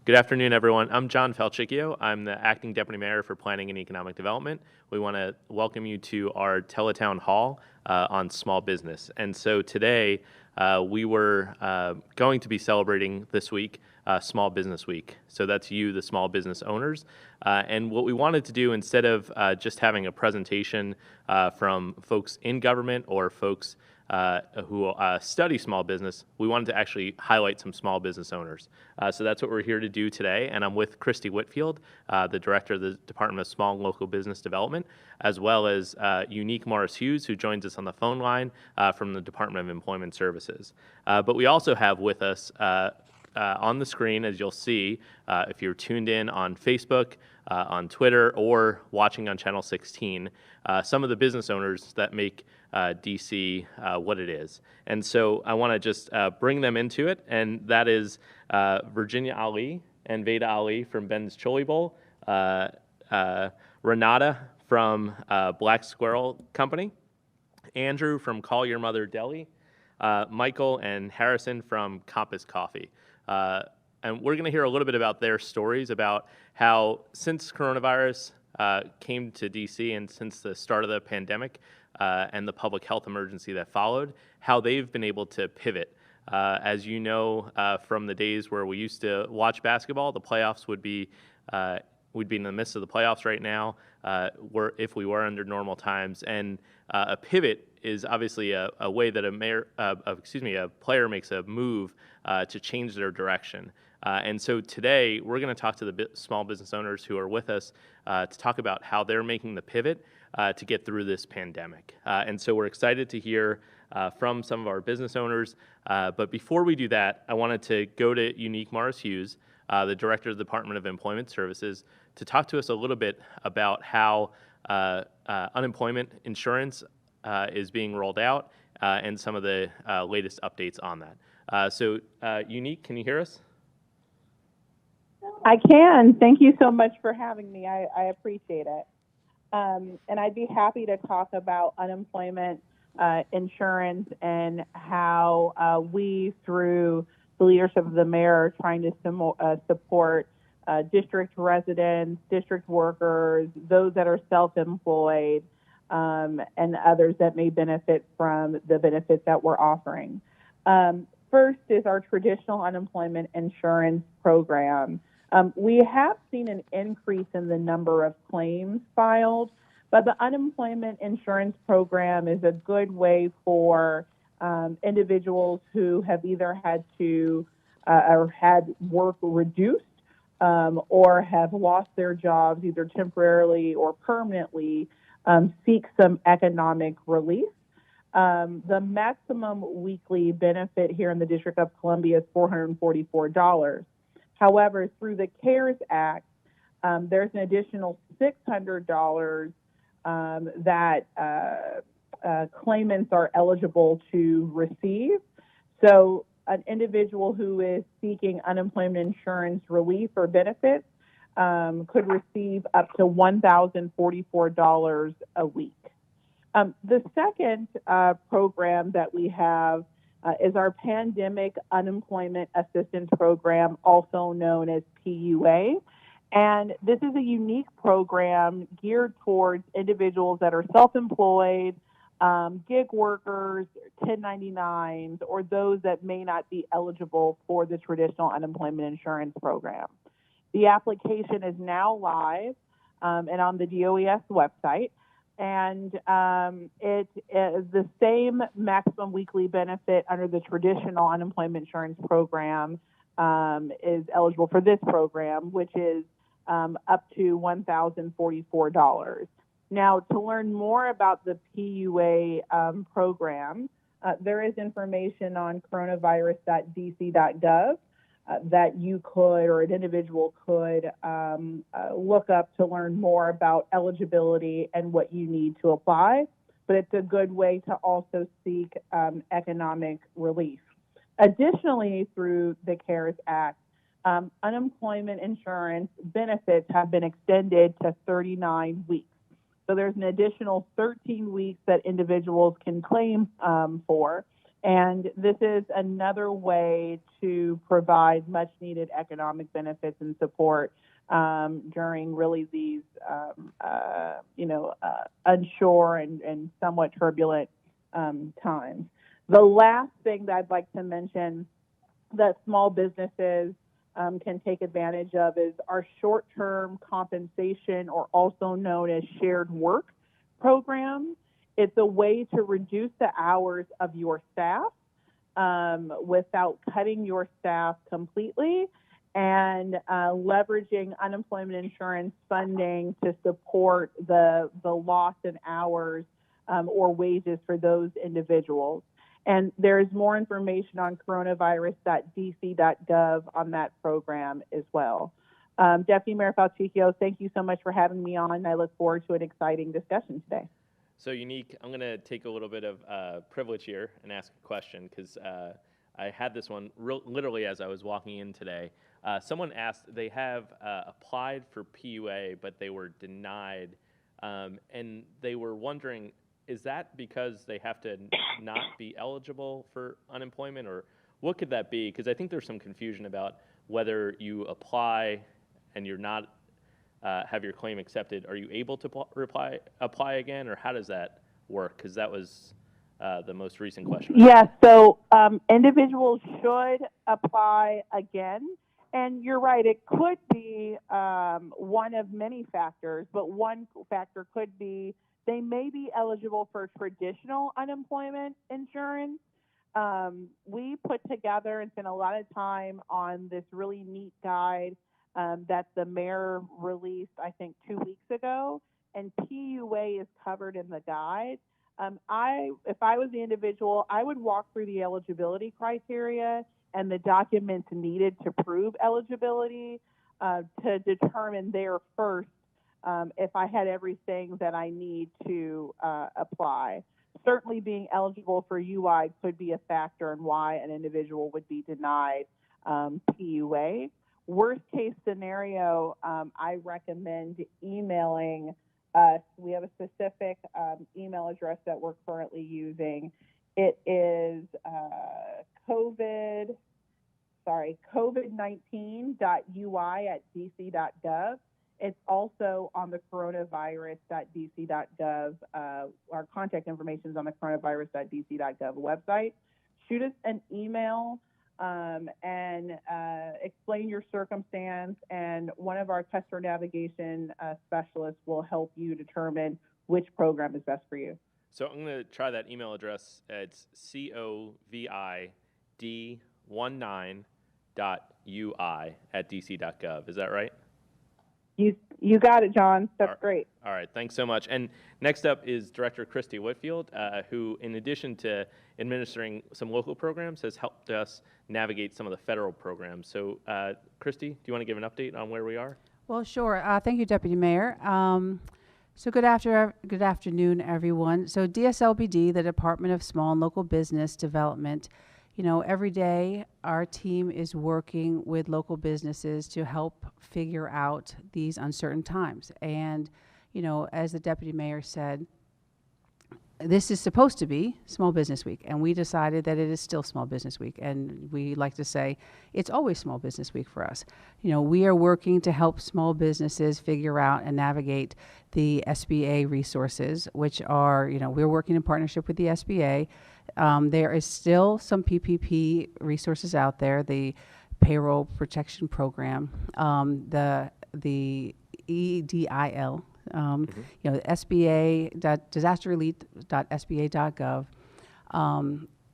Good afternoon, everyone. I'm John Felchicchio. I'm the Acting Deputy Mayor for Planning and Economic Development. We want to welcome you to our TeleTownhall on small business. And so today we were going to be celebrating this week Small Business Week. So that's you, the small business owners. And what we wanted to do, instead of just having a presentation from folks in government or folks who study small business, we wanted to actually highlight some small business owners. So that's what we're here to do today. And I'm with Christy Whitfield, the Director of the Department of Small and Local Business Development, as well as Unique Morris Hughes, who joins us on the phone line from the Department of Employment Services. But we also have with us on the screen, as you'll see, if you're tuned in on Facebook, on Twitter, or watching on Channel 16, some of the business owners that make DC what it is. And so I want to just bring them into it, and that is Virginia Ali and Veda Ali from Ben's Chili Bowl, Renata from Black Squirrel Company, Andrew from Call Your Mother Deli, Michael and Harrison from Compass Coffee. And we're going to hear a little bit about their stories about how, since coronavirus came to DC and since the start of the pandemic and the public health emergency that followed, how they've been able to pivot. As you know, from the days where we used to watch basketball, the playoffs would be, we'd be in the midst of the playoffs right now, if we were under normal times. And a pivot is obviously a way that a player makes a move to change their direction. And so today we're going to talk to the small business owners who are with us to talk about how they're making the pivot to get through this pandemic. And so we're excited to hear from some of our business owners. But before we do that, I wanted to go to Unique Morris Hughes, the Director of the Department of Employment Services, to talk to us a little bit about how unemployment insurance is being rolled out and some of the latest updates on that. So Unique, can you hear us? I can. Thank you so much for having me. I appreciate it. And I'd be happy to talk about unemployment insurance and how we, through the leadership of the mayor, are trying to support district residents, district workers, those that are self-employed, and others that may benefit from the benefits that we're offering. First is our traditional unemployment insurance program. We have seen an increase in the number of claims filed, but the unemployment insurance program is a good way for individuals who have either had to or had work reduced or have lost their jobs either temporarily or permanently seek some economic relief. The maximum weekly benefit here in the District of Columbia is $444. However, through the CARES Act, there's an additional $600 that claimants are eligible to receive. So an individual who is seeking unemployment insurance relief or benefits could receive up to $1,044 a week. The second program that we have is our Pandemic Unemployment Assistance Program, also known as PUA. And this is a unique program geared towards individuals that are self-employed, gig workers, 1099s, or those that may not be eligible for the traditional unemployment insurance program. The application is now live and on the DOES website. And it is the same maximum weekly benefit under the traditional unemployment insurance program is eligible for this program, which is up to $1,044. Now, to learn more about the PUA program, there is information on coronavirus.dc.gov that you could, or an individual could, look up to learn more about eligibility and what you need to apply. But it's a good way to also seek economic relief. Additionally, through the CARES Act, unemployment insurance benefits have been extended to 39 weeks. So there's an additional 13 weeks that individuals can claim for. And this is another way to provide much needed economic benefits and support during really these, unsure and somewhat turbulent times. The last thing that I'd like to mention that small businesses can take advantage of is our short-term compensation, or also known as shared work program. It's a way to reduce the hours of your staff without cutting your staff completely, and leveraging unemployment insurance funding to support the loss in hours or wages for those individuals. And there's more information on coronavirus.dc.gov on that program as well. Deputy Mayor Falticchio, thank you so much for having me on. I look forward to an exciting discussion today. So Unique, I'm going to take a little bit of privilege here and ask a question, because I had this one literally as I was walking in today. Someone asked, they have applied for PUA, but they were denied, and they were wondering, is that because they have to not be eligible for unemployment, or what could that be? Because I think there's some confusion about whether you apply and you're not have your claim accepted, are you able to apply again, or how does that work? Because that was the most recent question. Yes, so individuals should apply again. And you're right, it could be one of many factors, but one factor could be they may be eligible for traditional unemployment insurance. We put together and spent a lot of time on this really neat guide that the mayor released, I think, 2 weeks ago, and PUA is covered in the guide. If I was the individual, I would walk through the eligibility criteria and the documents needed to prove eligibility to determine there first if I had everything that I need to apply. Certainly being eligible for UI could be a factor in why an individual would be denied PUA. Worst case scenario, I recommend emailing us. We have a specific email address that we're currently using. It is covid19.ui@dc.gov. It's also on the coronavirus.dc.gov. Our contact information is on the coronavirus.dc.gov website. Shoot us an email and explain your circumstance, and one of our customer navigation specialists will help you determine which program is best for you. So I'm going to try that email address. It's covid19.ui@dc.gov. Is that right? You got it, John. That's great. All right, thanks so much. And next up is Director Christy Whitfield, who, in addition to administering some local programs, has helped us navigate some of the federal programs. So, Christy, do you want to give an update on where we are? Well, sure. Thank you, Deputy Mayor. So good afternoon, everyone. So DSLBD, the Department of Small and Local Business Development, every day our team is working with local businesses to help figure out these uncertain times. And, as the Deputy Mayor said, this is supposed to be Small Business Week, and we decided that it is still Small Business Week, and we like to say it's always Small Business Week for us. We are working to help small businesses figure out and navigate the SBA resources, which are, we're working in partnership with the SBA. There is still some PPP resources out there, the Payroll Protection Program, the EDIL, SBA, disasterrelief.sba.gov.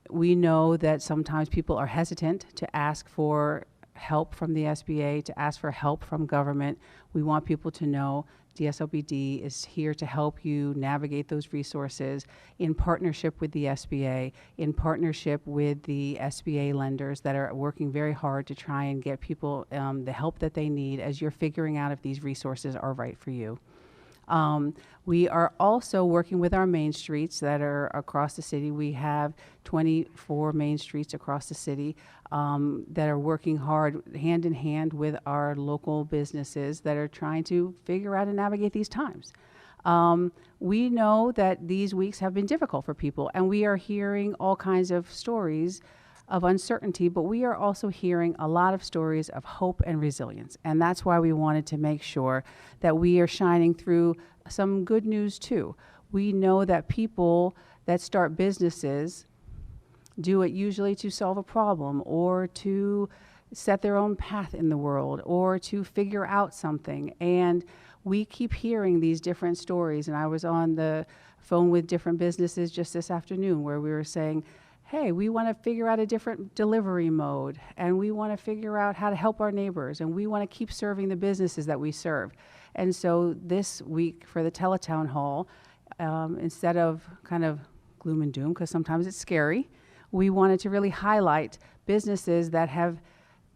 We know that sometimes people are hesitant to ask for help from the SBA, to ask for help from government. We want people to know DSLBD is here to help you navigate those resources in partnership with the SBA, in partnership with the SBA lenders that are working very hard to try and get people the help that they need as you're figuring out if these resources are right for you. We are also working with our main streets that are across the city. We have 24 main streets across the city that are working hard hand in hand with our local businesses that are trying to figure out and navigate these times. We know that these weeks have been difficult for people, and we are hearing all kinds of stories of uncertainty, but we are also hearing a lot of stories of hope and resilience. And that's why we wanted to make sure that we are shining through some good news too. We know that people that start businesses do it usually to solve a problem or to set their own path in the world or to figure out something. And we keep hearing these different stories. And I was on the phone with different businesses just this afternoon where we were saying, hey, we want to figure out a different delivery mode, and we want to figure out how to help our neighbors, and we want to keep serving the businesses that we serve. And so this week for the TeleTownhall, instead of kind of gloom and doom, because sometimes it's scary, we wanted to really highlight businesses that have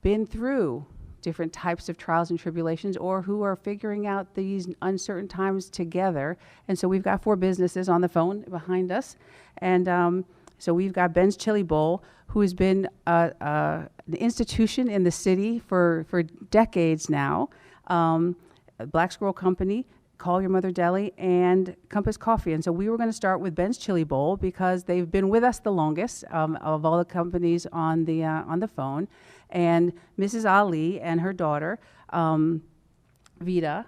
been through different types of trials and tribulations or who are figuring out these uncertain times together. And so we've got 4 businesses on the phone behind us. And so we've got Ben's Chili Bowl, who has been an institution in the city for decades now, Black Squirrel Company, Call Your Mother Deli, and Compass Coffee. And so we were going to start with Ben's Chili Bowl because they've been with us the longest of all the companies on the phone. And Mrs. Ali and her daughter, Vita,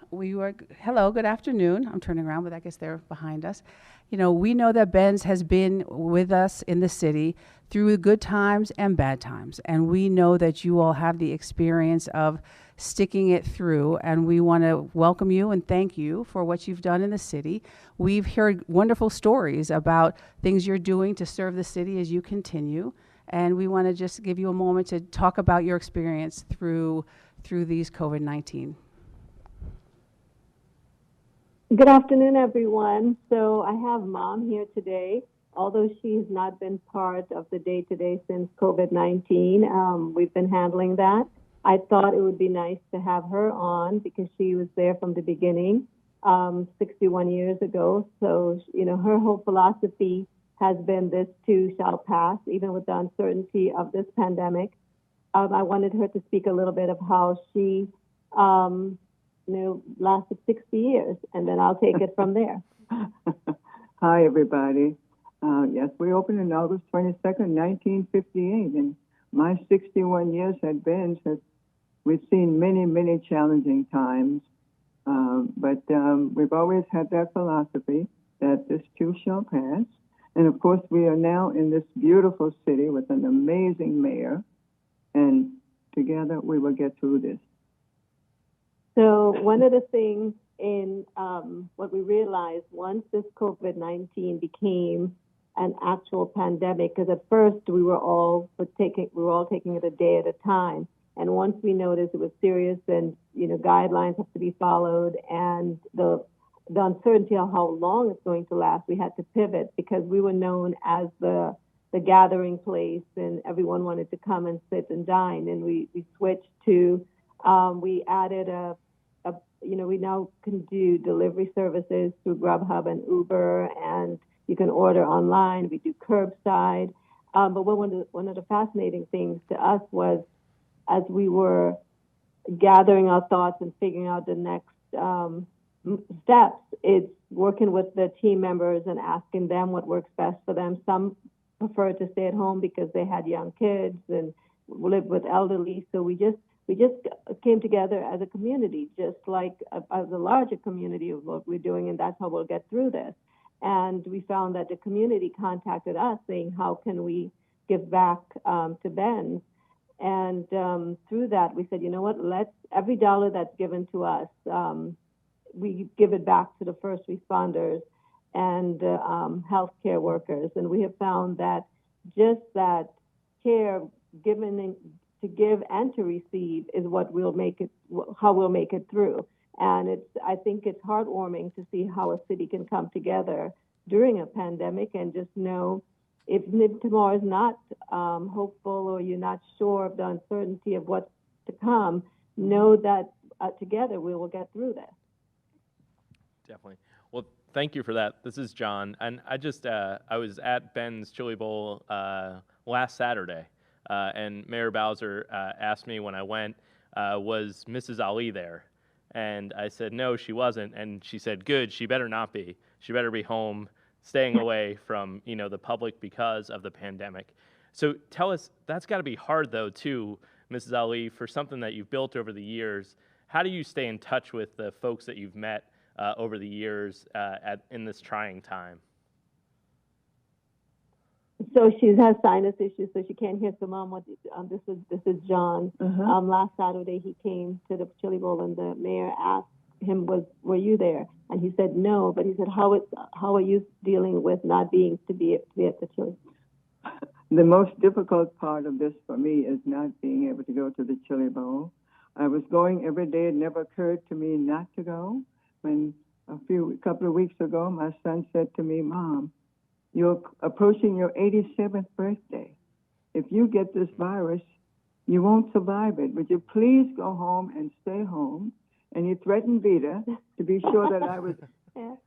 hello, good afternoon. I'm turning around, but I guess they're behind us. You know, we know that Ben's has been with us in the city through good times and bad times. And we know that you all have the experience of sticking it through. And we want to welcome you and thank you for what you've done in the city. We've heard wonderful stories about things you're doing to serve the city as you continue. And we want to just give you a moment to talk about your experience through these COVID-19. Good afternoon, everyone. So I have Mom here today. Although she's not been part of the day-to-day since COVID-19, we've been handling that. I thought it would be nice to have her on because she was there from the beginning, 61 years ago. So, you know, her whole philosophy has been this too shall pass, even with the uncertainty of this pandemic. I wanted her to speak a little bit of how she lasted 60 years, and then I'll take it from there. Hi, everybody. Yes, we opened on August 22nd, 1958, and my 61 years at Ben's, we've seen many, many challenging times, but we've always had that philosophy that this too shall pass. And of course, we are now in this beautiful city with an amazing mayor, and together we will get through this. So one of the things in what we realized once this COVID-19 became an actual pandemic, because at first we were all taking it a day at a time, and once we noticed it was serious and guidelines have to be followed, and the uncertainty of how long it's going to last, we had to pivot because we were known as the gathering place, and everyone wanted to come and sit and dine, and we switched to we added we now can do delivery services through Grubhub and Uber, and you can order online. We do curbside. But one of the fascinating things to us was, as we were gathering our thoughts and figuring out the next steps, it's working with the team members and asking them what works best for them. Some prefer to stay at home because they had young kids and lived with elderly. So we just came together as a community, just like as a larger community of what we're doing, and that's how we'll get through this. And we found that the community contacted us saying, how can we give back to Ben's? And through that, we said, you know what, every dollar that's given to us, we give it back to the first responders and healthcare workers. And we have found that just that care given to give and to receive is what how we'll make it through. And I think it's heartwarming to see how a city can come together during a pandemic and just know if tomorrow is not hopeful or you're not sure of the uncertainty of what's to come, know that together we will get through this. Definitely. Well, thank you for that. This is John, and I was at Ben's Chili Bowl last Saturday, and Mayor Bowser asked me when I went, was Mrs. Ali there? And I said, no, she wasn't. And she said, good, she better not be. She better be home, staying away from, the public because of the pandemic. So tell us, that's got to be hard though too, Mrs. Ali, for something that you've built over the years. How do you stay in touch with the folks that you've met over the years in this trying time? So she has sinus issues, so she can't hear. So, Mom, this is John. Last Saturday he came to the Chili Bowl, and the mayor asked him, "Were you there?" And he said no. But he said, "How are you dealing with not being to be at the Chili?" The most difficult part of this for me is not being able to go to the Chili Bowl. I was going every day. It never occurred to me not to go. When a couple of weeks ago, my son said to me, "Mom, you're approaching your 87th birthday. If you get this virus, you won't survive it. Would you please go home and stay home?" And he threatened Vita to be sure that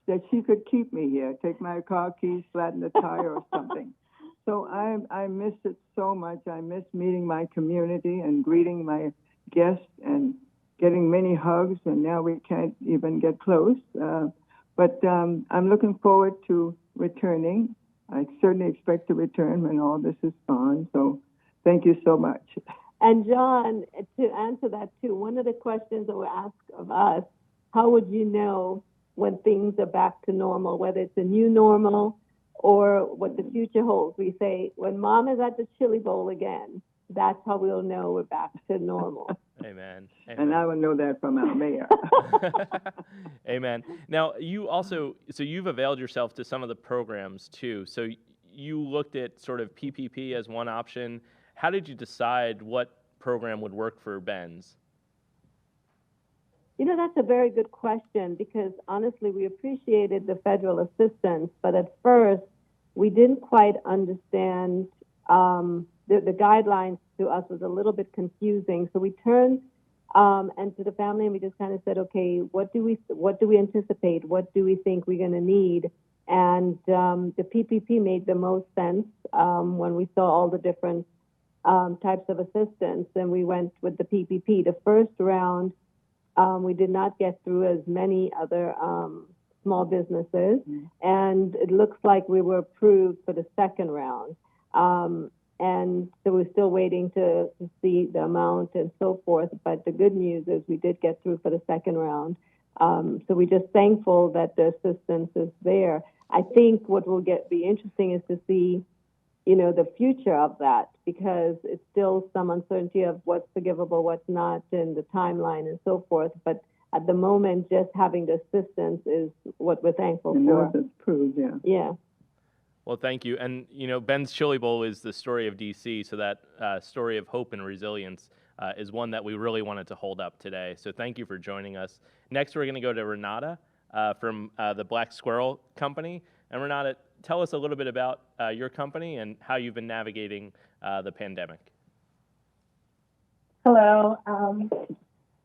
that she could keep me here, take my car keys, flatten the tire or something. So I miss it so much. I miss meeting my community and greeting my guests and getting many hugs, and now we can't even get close. But I'm looking forward to returning. I certainly expect to return when all this is gone. So thank you so much. And John, to answer that too, one of the questions that were asked of us, how would you know when things are back to normal, whether it's a new normal or what the future holds? We say, when Mom is at the Chili Bowl again, that's how we'll know we're back to normal. Amen. And I will know that from our mayor. Amen. Now, you've availed yourself to some of the programs too. So you looked at sort of PPP as one option. How did you decide what program would work for Ben's? That's a very good question, because honestly, we appreciated the federal assistance, but at first we didn't quite understand the guidelines. To us was a little bit confusing. So we turned and to the family, and we just kind of said, okay, what do we anticipate? What do we think we're going to need? And the PPP made the most sense when we saw all the different types of assistance, and we went with the PPP. The first round, we did not get through as many other small businesses, and it looks like we were approved for the second round. And so we're still waiting to see the amount and so forth. But the good news is we did get through for the second round. So we're just thankful that the assistance is there. I think what will be interesting is to see, the future of that, because it's still some uncertainty of what's forgivable, what's not, and the timeline and so forth. But at the moment, just having the assistance is what we're thankful for. It's proved, yeah. Yeah. Well, thank you. And, Ben's Chili Bowl is the story of DC, so that story of hope and resilience is one that we really wanted to hold up today. So thank you for joining us. Next, we're going to go to Renata from the Black Squirrel Company. And Renata, tell us a little bit about your company and how you've been navigating the pandemic. Hello.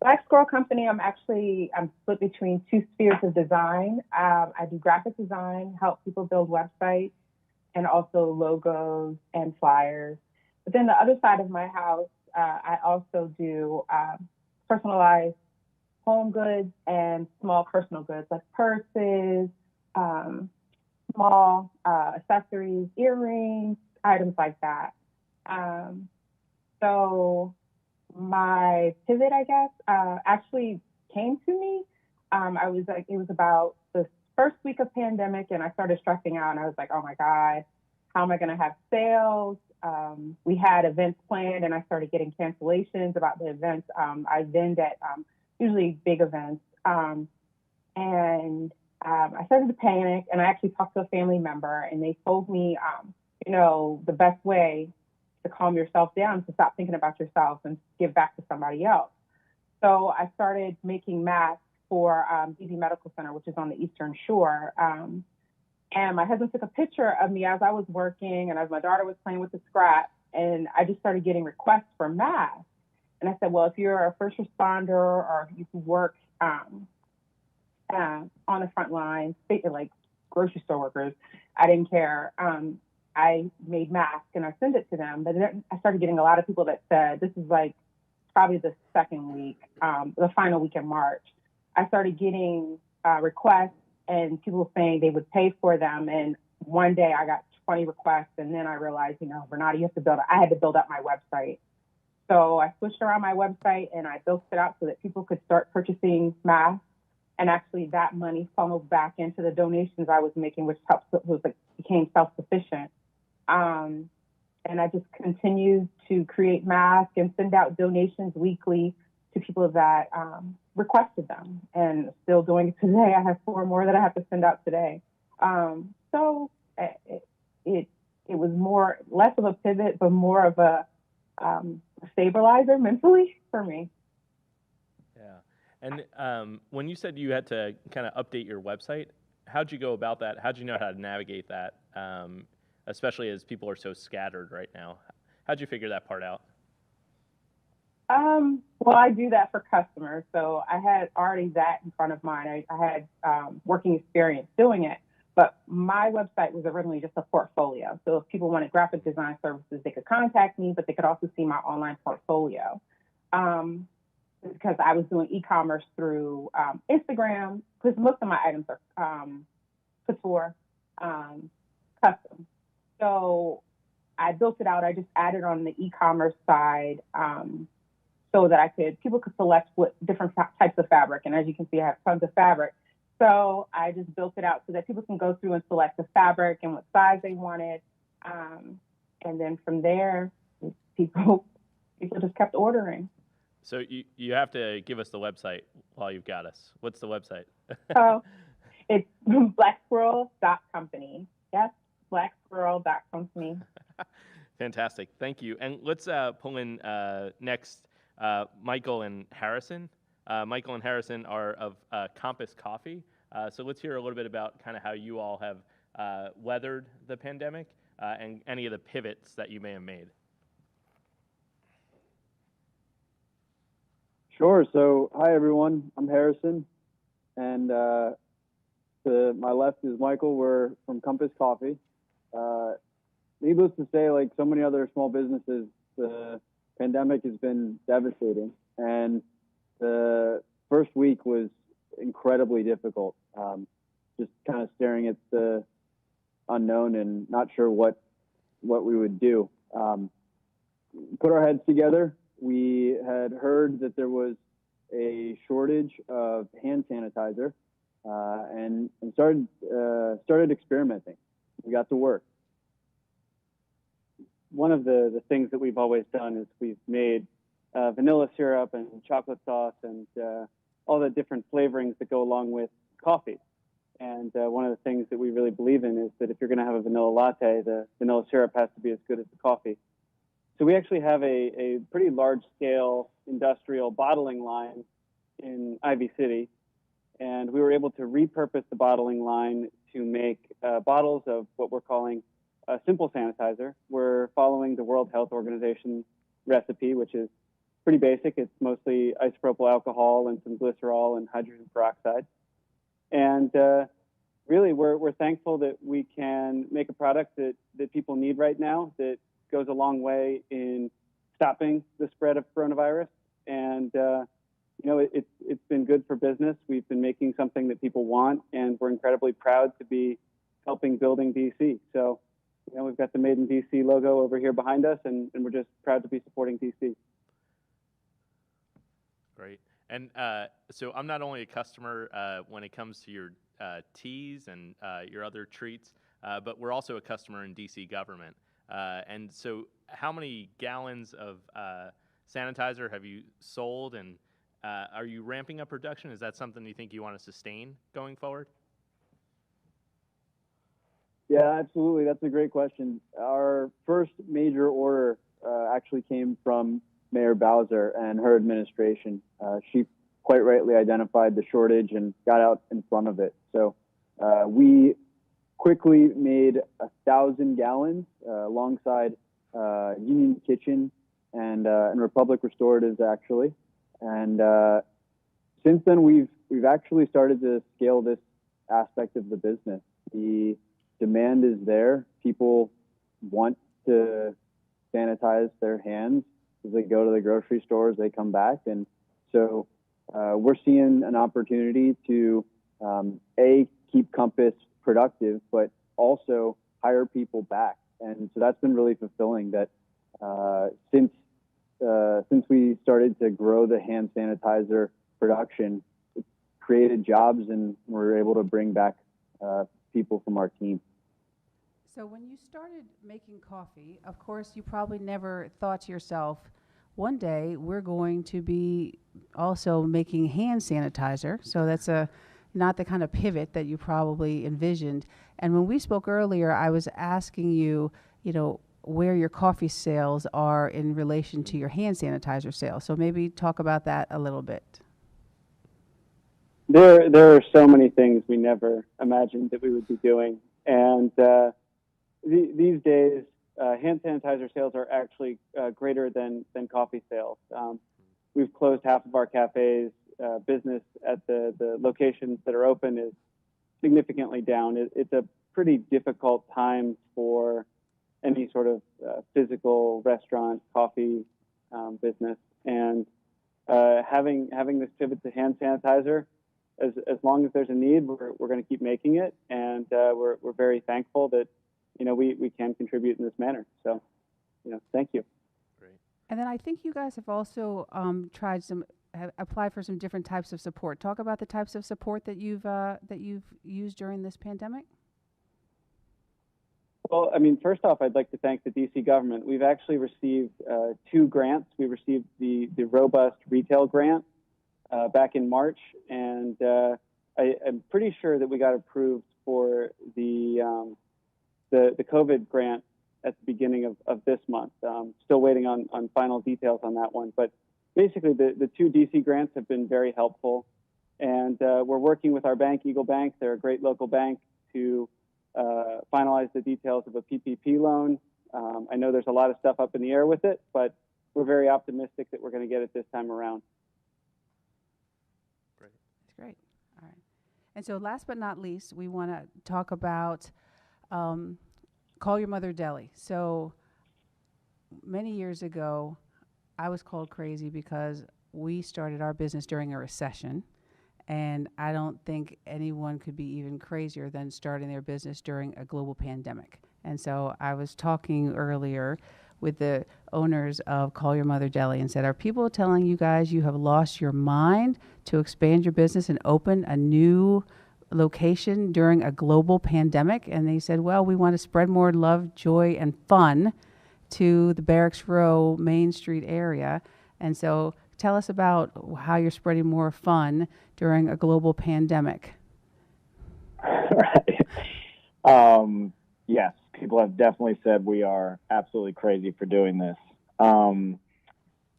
Black Squirrel Company, I'm split between two spheres of design. I do graphic design, help people build websites, and also logos and flyers. But then the other side of my house, I also do personalized home goods and small personal goods like purses, small accessories, earrings, items like that. So my pivot, I guess, actually came to me. It was about the first week of pandemic, and I started stressing out, and I was like, oh my God, how am I going to have sales? We had events planned, and I started getting cancellations about the events. I vend at usually big events. And I started to panic, and I actually talked to a family member, and they told me, the best way to calm yourself down is to stop thinking about yourself and give back to somebody else. So I started making masks for DD Medical Center, which is on the Eastern Shore. And my husband took a picture of me as I was working and as my daughter was playing with the scrap, and I just started getting requests for masks. And I said, well, if you're a first responder or you can work on the front lines, like grocery store workers, I didn't care. I made masks and I sent it to them. But then I started getting a lot of people that said, this is like probably the second week, the final week in March. I started getting requests and people saying they would pay for them. And one day I got 20 requests, and then I realized, Bernardo, I had to build up my website. So I switched around my website and I built it out so that people could start purchasing masks. And actually that money funneled back into the donations I was making, which became self-sufficient. And I just continued to create masks and send out donations weekly to people that requested them, and still doing it today. I have 4 more that I have to send out today. So it was less of a pivot, but more of a stabilizer mentally for me. Yeah. And when you said you had to kind of update your website, how'd you go about that? How'd you know how to navigate that, especially as people are so scattered right now? How'd you figure that part out? Well, I do that for customers. So I had already that in front of mine. I had working experience doing it, but my website was originally just a portfolio. So if people wanted graphic design services, they could contact me, but they could also see my online portfolio. Because I was doing e-commerce through Instagram, because most of my items are couture, custom. So I built it out. I just added on the e-commerce side so that people could select what different types of fabric. And as you can see, I have tons of fabric. So I just built it out so that people can go through and select the fabric and what size they wanted. And then from there, people just kept ordering. So you have to give us the website while you've got us. What's the website? So it's blacksquirrel.company. Yes, blacksquirrel.company. Fantastic. Thank you. And let's pull in next Michael and Harrison. Michael and Harrison are of Compass Coffee. So let's hear a little bit about kind of how you all have weathered the pandemic and any of the pivots that you may have made. Sure. So, hi everyone. I'm Harrison, and to my left is Michael. We're from Compass Coffee. Needless to say, like so many other small businesses, the pandemic has been devastating, and the first week was incredibly difficult. Just kind of staring at the unknown and not sure what we would do. Put our heads together. We had heard that there was a shortage of hand sanitizer, and started experimenting. We got to work. One of the things that we've always done is we've made vanilla syrup and chocolate sauce and all the different flavorings that go along with coffee. And one of the things that we really believe in is that if you're going to have a vanilla latte, the vanilla syrup has to be as good as the coffee. So we actually have a pretty large-scale industrial bottling line in Ivy City, and we were able to repurpose the bottling line to make bottles of what we're calling a simple sanitizer. We're following the World Health Organization recipe, which is pretty basic. It's mostly isopropyl alcohol and some glycerol and hydrogen peroxide. And really, we're thankful that we can make a product that people need right now, that goes a long way in stopping the spread of coronavirus. And, it's been good for business. We've been making something that people want, and we're incredibly proud to be helping building DC. So, we've got the Made in DC logo over here behind us, and we're just proud to be supporting DC. Great. And so I'm not only a customer when it comes to your teas and your other treats, but we're also a customer in DC government. And so how many gallons of sanitizer have you sold, and are you ramping up production? Is that something you think you want to sustain going forward? Yeah, absolutely. That's a great question. Our first major order actually came from Mayor Bowser and her administration. She quite rightly identified the shortage and got out in front of it. So we quickly made 1,000 gallons alongside Union Kitchen and Republic Restoratives, actually. And since then, we've actually started to scale this aspect of the business. The demand is there. People want to sanitize their hands as they go to the grocery stores, they come back. And so we're seeing an opportunity to keep Compass productive, but also hire people back. And so that's been really fulfilling. That since we started to grow the hand sanitizer production, it's created jobs, and we're able to bring back people from our team. So when you started making coffee, of course, you probably never thought to yourself, one day we're going to be also making hand sanitizer. So that's not the kind of pivot that you probably envisioned. And when we spoke earlier, I was asking you, where your coffee sales are in relation to your hand sanitizer sales. So maybe talk about that a little bit. There are so many things we never imagined that we would be doing. And these days, hand sanitizer sales are actually greater than coffee sales. We've closed half of our cafes. Business at the locations that are open is significantly down. It's a pretty difficult time for any sort of physical restaurant coffee business. And having this pivot to hand sanitizer, as long as there's a need, we're going to keep making it. And we're very thankful that we can contribute in this manner. So, thank you. Great. And then I think you guys have also have applied for some different types of support. Talk about the types of support that you've used during this pandemic. Well, first off, I'd like to thank the DC government. We've actually received 2 grants. We received the Robust Retail Grant back in March, and I'm pretty sure that we got approved for the COVID grant at the beginning of this month. Still waiting on final details on that one. But basically, the 2 DC grants have been very helpful. And we're working with our bank, Eagle Bank. They're a great local bank, to finalize the details of a PPP loan. I know there's a lot of stuff up in the air with it, but we're very optimistic that we're going to get it this time around. Great. That's great. All right. And so last but not least, we want to talk about Call Your Mother DELI. So many years ago, I was called crazy because we started our business during a recession. And I don't think anyone could be even crazier than starting their business during a global pandemic. And so I was talking earlier with the owners of Call Your Mother DELI and said, are people telling you guys you have lost your mind to expand your business and open a new location during a global pandemic? And they said, well, we want to spread more love, joy, and fun to the Barracks Row Main Street area. And so tell us about how you're spreading more fun during a global pandemic. Right. Yes, people have definitely said we are absolutely crazy for doing this.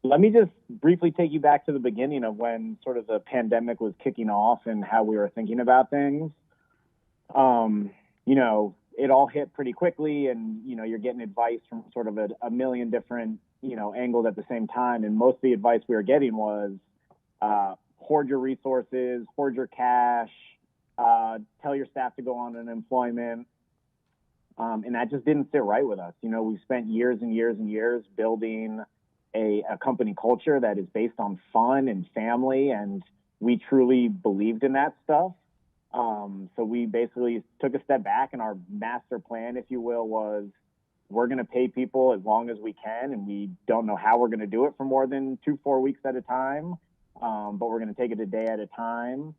Let me just briefly take you back to the beginning of when sort of the pandemic was kicking off and how we were thinking about things. It all hit pretty quickly, and, you're getting advice from sort of a million different, angles at the same time. And most of the advice we were getting was, hoard your resources, hoard your cash, tell your staff to go on unemployment. And that just didn't sit right with us. We spent years and years and years building a company culture that is based on fun and family, and we truly believed in that stuff. So we basically took a step back, and our master plan, if you will, was we're going to pay people as long as we can, and we don't know how we're going to do it for more than 2-4 weeks at a time, but we're going to take it a day at a time.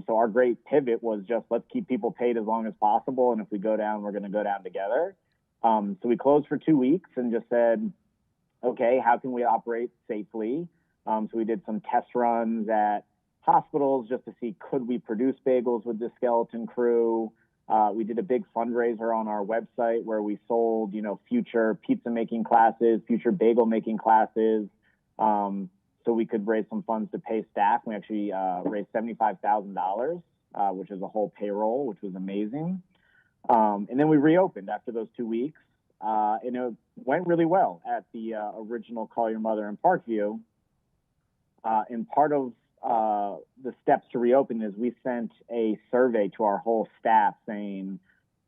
So our great pivot was just, let's keep people paid as long as possible, and if we go down, we're going to go down together. So we closed for 2 weeks and just said, okay, how can we operate safely? So we did some test runs at hospitals just to see, could we produce bagels with the skeleton crew? We did a big fundraiser on our website where we sold, future pizza making classes, future bagel making classes, so we could raise some funds to pay staff. We actually raised $75,000, which is a whole payroll, which was amazing. And then we reopened after those 2 weeks, and it went really well at the original Call Your Mother in Parkview. And part of the steps to reopen is we sent a survey to our whole staff saying,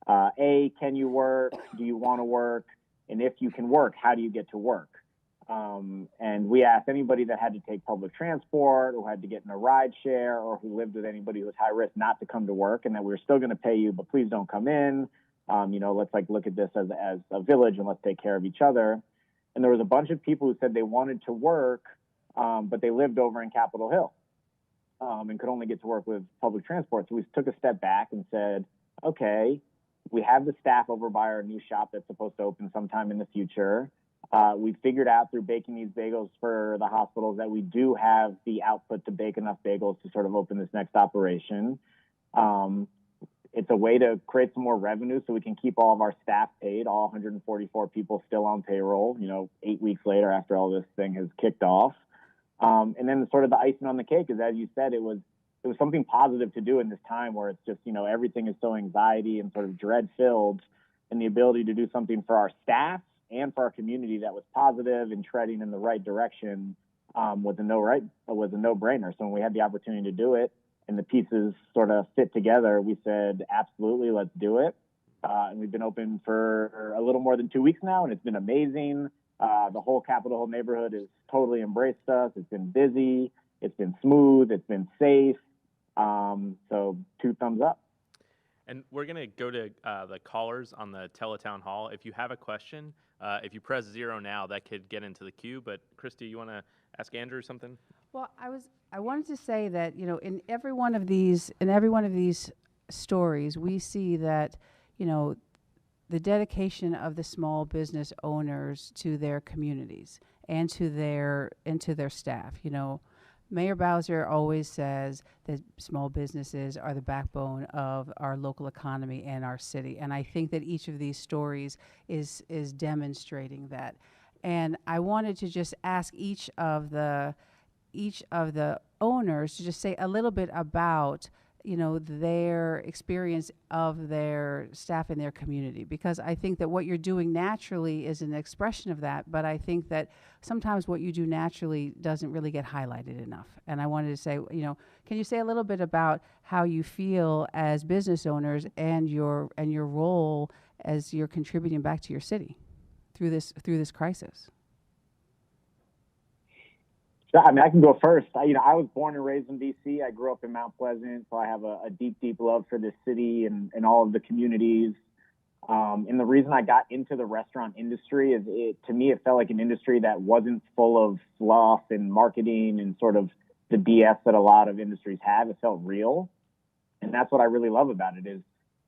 can you work? Do you want to work? And if you can work, how do you get to work? And we asked anybody that had to take public transport or had to get in a ride share or who lived with anybody who was high risk not to come to work, and that we were still going to pay you, but please don't come in. Let's look at this as a village and let's take care of each other. And there was a bunch of people who said they wanted to work, but they lived over in Capitol Hill and could only get to work with public transport. So we took a step back and said, okay, we have the staff over by our new shop that's supposed to open sometime in the future. We figured out through baking these bagels for the hospitals that we do have the output to bake enough bagels to sort of open this next operation. It's a way to create some more revenue so we can keep all of our staff paid, all 144 people still on payroll, 8 weeks later after all this thing has kicked off. And then sort of the icing on the cake is, as you said, it was something positive to do in this time where it's just, everything is so anxiety and sort of dread filled, and the ability to do something for our staff and for our community that was positive and treading in the right direction was a no-brainer. So when we had the opportunity to do it and the pieces sort of fit together, we said, absolutely, let's do it. And we've been open for a little more than 2 weeks now, and it's been amazing. The whole Capitol Hill neighborhood has totally embraced us. It's been busy. It's been smooth. It's been safe. So 2 thumbs up. And we're going to go to the callers on the TeleTownhall. If you have a question, if you press 0 now, that could get into the queue. But Christy, you want to ask Andrew something? Well, I wanted to say that, in every one of these stories, we see that, the dedication of the small business owners to their communities and to their staff. Mayor Bowser always says that small businesses are the backbone of our local economy and our city, and I think that each of these stories is demonstrating that. And I wanted to just ask each of the owners to just say a little bit about their experience of their staff in their community, because I think that what you're doing naturally is an expression of that, but I think that sometimes what you do naturally doesn't really get highlighted enough. And I wanted to say, can you say a little bit about how you feel as business owners and your role as you're contributing back to your city through this crisis? I mean, I can go first. I was born and raised in D.C. I grew up in Mount Pleasant, so I have a deep, deep love for this city and all of the communities. And the reason I got into the restaurant industry is, to me, it felt like an industry that wasn't full of fluff and marketing and sort of the BS that a lot of industries have. It felt real, and that's what I really love about it.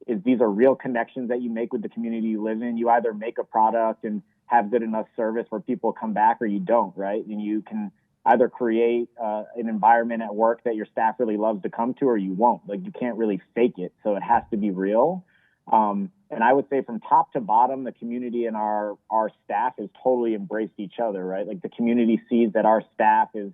Is these are real connections that you make with the community you live in. You either make a product and have good enough service where people come back, or you don't, right? And you can either create an environment at work that your staff really loves to come to, or you won't. Like, you can't really fake it, so it has to be real. And I would say from top to bottom, the community and our staff has totally embraced each other, right? Like, the community sees that our staff is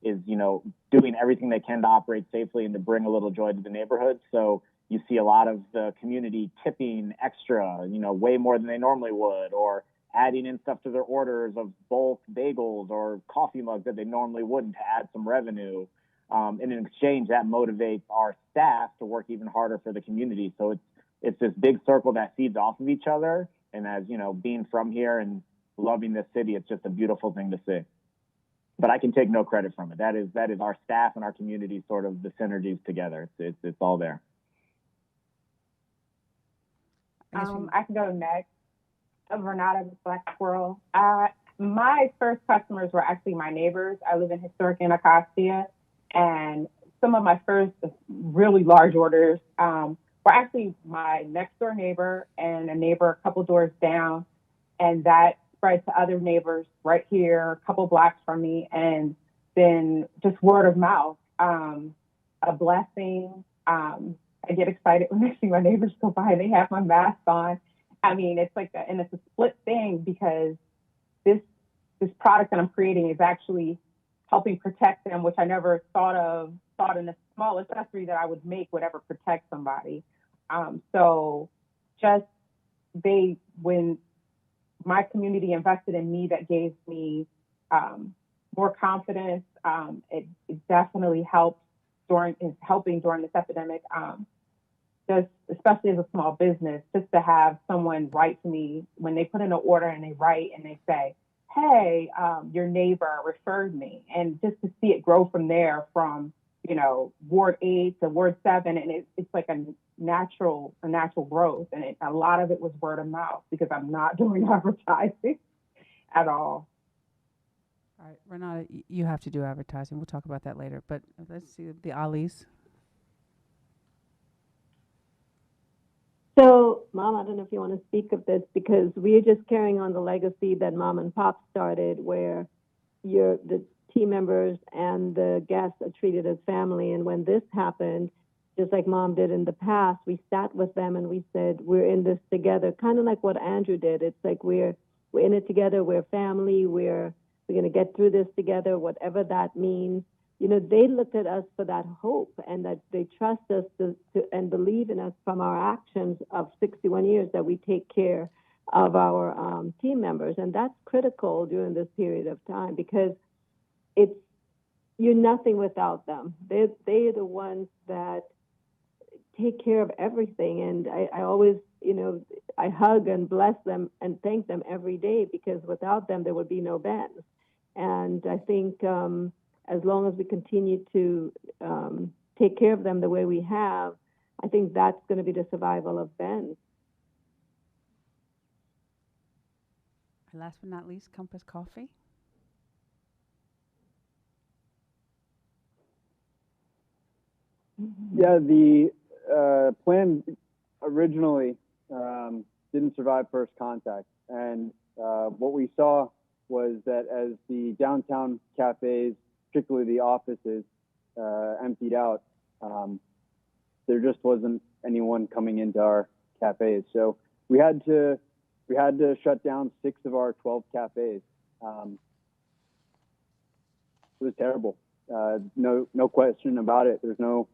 doing everything they can to operate safely and to bring a little joy to the neighborhood. So you see a lot of the community tipping extra, way more than they normally would, or adding in stuff to their orders of bulk bagels or coffee mugs that they normally wouldn't, to add some revenue. And in exchange, that motivates our staff to work even harder for the community. So it's this big circle that feeds off of each other. And as being from here and loving this city, it's just a beautiful thing to see. But I can take no credit from it. That is our staff and our community, sort of the synergies together. It's all there. I can go next. Renata with Black Squirrel. My first customers were actually my neighbors. I live in historic Anacostia, and some of my first really large orders were actually my next door neighbor and a neighbor a couple doors down, and that spread to other neighbors right here, a couple blocks from me, and then just word of mouth. A blessing. I get excited when I see my neighbors go by and they have my mask on. I mean, it's like and it's a split thing, because this product that I'm creating is actually helping protect them, which I never thought in a small accessory that I would make would ever protect somebody. So just when my community invested in me, that gave me more confidence. It definitely helped helping during this epidemic. Just especially as a small business, just to have someone write to me when they put in an order and they write and they say, hey, your neighbor referred me, and just to see it grow from there, from Ward 8 to Ward 7, and it's like a natural growth, and a lot of it was word of mouth because I'm not doing advertising at all. All right, Renata, you have to do advertising. We'll talk about that later. But let's see the Ali's. So, Mom, I don't know if you want to speak of this, because we're just carrying on the legacy that Mom and Pop started, where the team members and the guests are treated as family. And when this happened, just like Mom did in the past, we sat with them and we said, we're in this together, kind of like what Andrew did. It's like we're in it together, we're family, we're going to get through this together, whatever that means. They looked at us for that hope, and that they trust us to and believe in us from our actions of 61 years, that we take care of our team members. And that's critical during this period of time, because you're nothing without them. They're the ones that take care of everything. And I always, I hug and bless them and thank them every day, because without them, there would be no Ben's. And I think as long as we continue to take care of them the way we have, I think that's going to be the survival of Ben's. Last but not least, Compass Coffee. Yeah, the plan originally didn't survive first contact. And what we saw was that as the downtown cafes, particularly the offices, emptied out, there just wasn't anyone coming into our cafes. So we had to shut down 6 of our 12 cafes. It was terrible. No question about it. There's no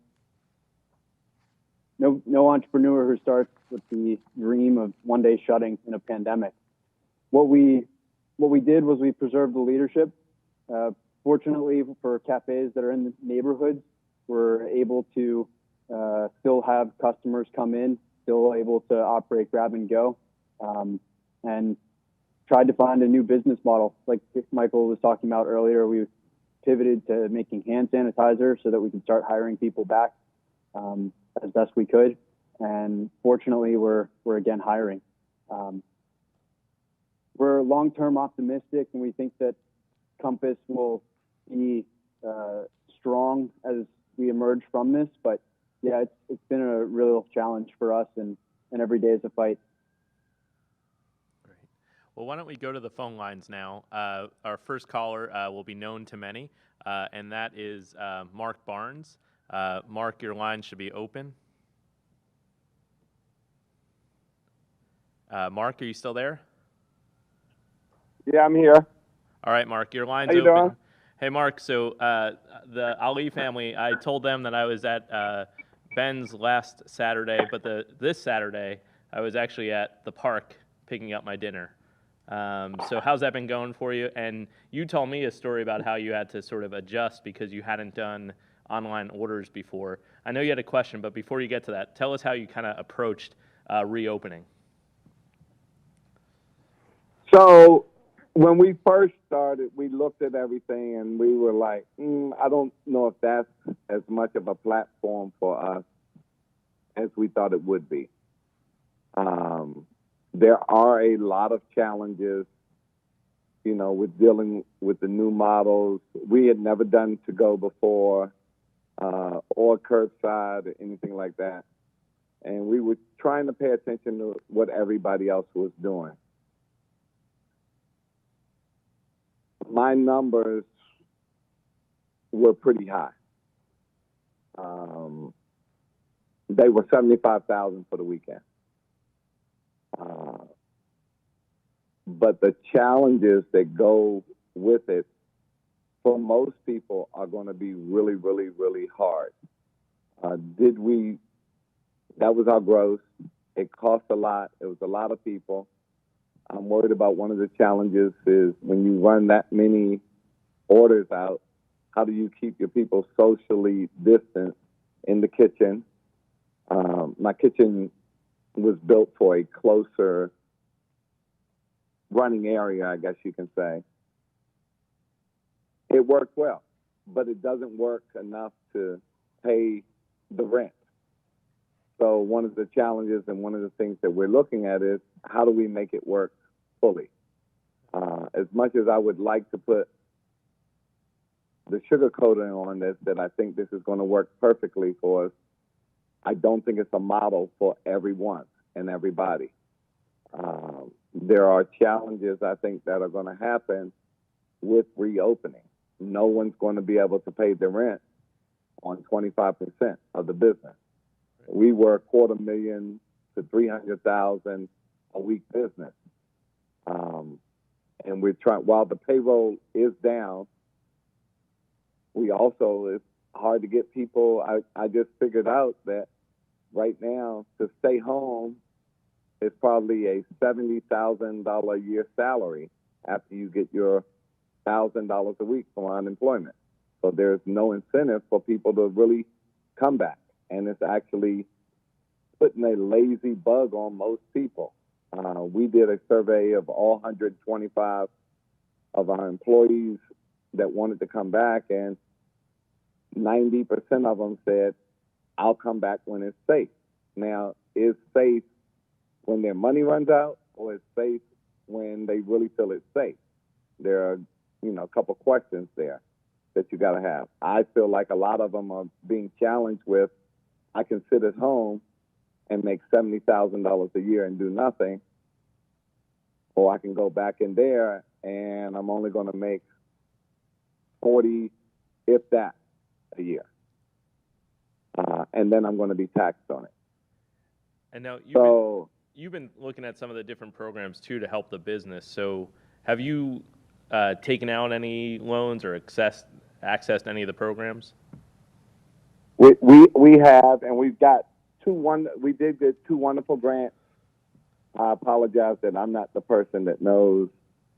entrepreneur who starts with the dream of one day shutting in a pandemic. What we did was we preserved the leadership. Fortunately for cafes that are in the neighborhoods, we're able to still have customers come in, still able to operate grab and go, and tried to find a new business model. Like Michael was talking about earlier, we pivoted to making hand sanitizer so that we could start hiring people back as best we could. And fortunately, we're again hiring. We're long-term optimistic, and we think that Compass will be strong as we emerge from this. But yeah, it's been a real challenge for us, and every day is a fight. Great. Well, why don't we go to the phone lines now? Our first caller will be known to many, and that is Mark Barnes. Mark, your line should be open. Mark, are you still there? Yeah, I'm here. All right, Mark, your line's How you open. doing? Hey, Mark, so the Ali family, I told them that I was at Ben's last Saturday, but this Saturday, I was actually at the park picking up my dinner. So how's that been going for you? And you told me a story about how you had to sort of adjust because you hadn't done online orders before. I know you had a question, but before you get to that, tell us how you kind of approached reopening. So when we first started, we looked at everything and we were like, I don't know if that's as much of a platform for us as we thought it would be. There are a lot of challenges, with dealing with the new models. We had never done to-go before, or curbside or anything like that. And we were trying to pay attention to what everybody else was doing. My numbers were pretty high. They were 75,000 for the weekend. But the challenges that go with it, for most people, are going to be really, really, really hard. That was our growth. It cost a lot. It was a lot of people. I'm worried about one of the challenges is when you run that many orders out, how do you keep your people socially distant in the kitchen? My kitchen was built for a closer running area, I guess you can say. it works well, but it doesn't work enough to pay the rent. So one of the challenges and one of the things that we're looking at is how do we make it work fully? As much as I would like to put the sugar coating on this, that I think this is going to work perfectly for us, I don't think it's a model for everyone and everybody. There are challenges, I think, that are going to happen with reopening. No one's going to be able to pay the rent on 25% of the business. We were $250,000 to $300,000 a week business. And we're trying, while the payroll is down, we also, it's hard to get people. I just figured out that right now to stay home is probably a $70,000 a year salary after you get your $1,000 a week from unemployment. So there's no incentive for people to really come back. And it's actually putting a lazy bug on most people. We did a survey of all 125 of our employees that wanted to come back, and 90% of them said, I'll come back when it's safe. Now, is safe when their money runs out, or is safe when they really feel it's safe? There are, a couple questions there that you got to have. I feel like a lot of them are being challenged with, I can sit at home and make $70,000 a year and do nothing, or I can go back in there and I'm only going to make 40, if that, a year. And then I'm going to be taxed on it. And now So you've been looking at some of the different programs too to help the business. So have you taken out any loans or accessed any of the programs? we have, and we've got we did get two wonderful grants. I apologize that I'm not the person that knows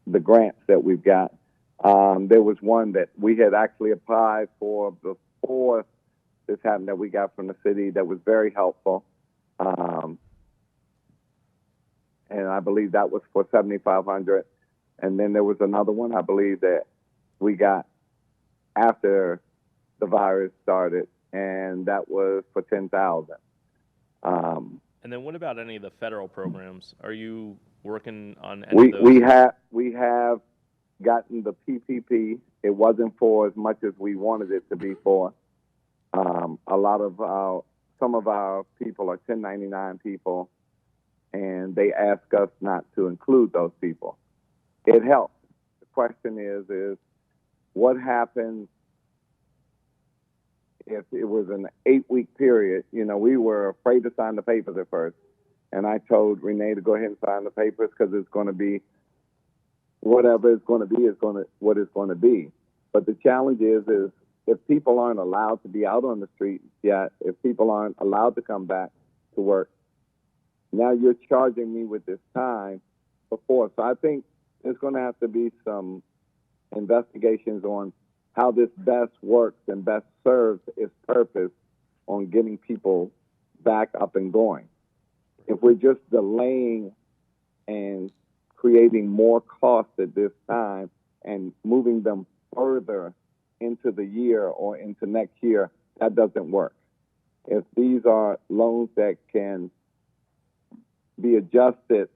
the grants that we've got. There was one that we had actually applied for before this happened that we got from the city that was very helpful. And I believe that was for $7,500. And then there was another one I believe that we got after the virus started, and that was for $10,000. And then what about any of the federal programs? Are you working on any of those? We have gotten the PPP. It wasn't for as much as we wanted it to be for. A lot of some of our people are 1099 people, and they ask us not to include those people. It helps. The question is what happens if it was an 8-week period? We were afraid to sign the papers at first, and I told Renee to go ahead and sign the papers because it's going to be whatever it's going to be is what it's going to be. But the challenge is if people aren't allowed to be out on the street yet, if people aren't allowed to come back to work, now you're charging me with this time before. So I think there's going to have to be some investigations on how this best works and best serves its purpose on getting people back up and going. If we're just delaying and creating more costs at this time and moving them further into the year or into next year, that doesn't work. If these are loans that can be adjusted,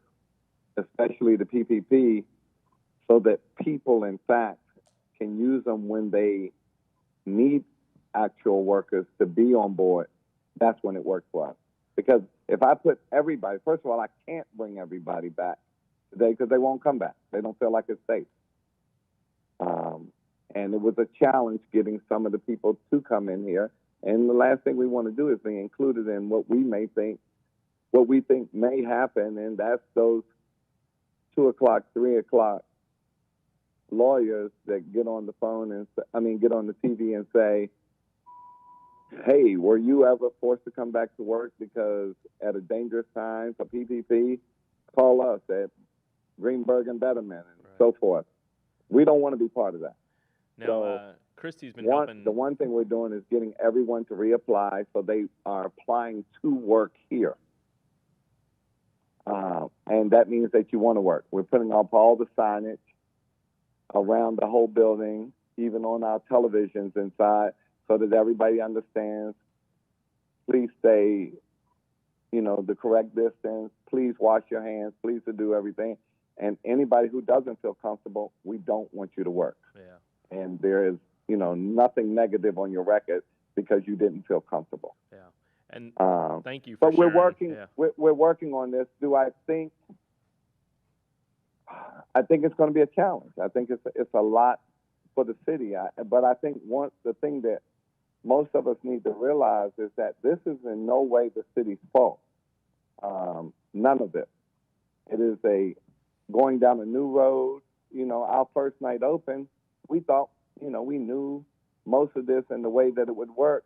especially the PPP, so that people, in fact, can use them when they need actual workers to be on board, that's when it works for us. Because if I put everybody, first of all, I can't bring everybody back today because they won't come back. They don't feel like it's safe. And it was a challenge getting some of the people to come in here. And the last thing we want to do is be included in what we think may happen, and that's those 2 o'clock, 3 o'clock lawyers that get on the phone and get on the TV and say, hey, were you ever forced to come back to work because at a dangerous time for PPP? Call us at Greenberg and Betterman and so forth. We don't want to be part of that. Now, so Christy's been helping. The one thing we're doing is getting everyone to reapply so they are applying to work here. And that means that you want to work. We're putting up all the signage around the whole building. even on our televisions inside, so that everybody understands. Please stay, the correct distance. Please wash your hands. Please to do everything. And anybody who doesn't feel comfortable, we don't want you to work. Yeah. And there is, nothing negative on your record because you didn't feel comfortable. Yeah. And thank you for but sharing. we're working. Yeah. We're working on this. I think it's going to be a challenge. I think it's a lot for the city. But I think the thing that most of us need to realize is that this is in no way the city's fault. None of it. It is going down a new road. Our first night open, we thought, we knew most of this and the way that it would work.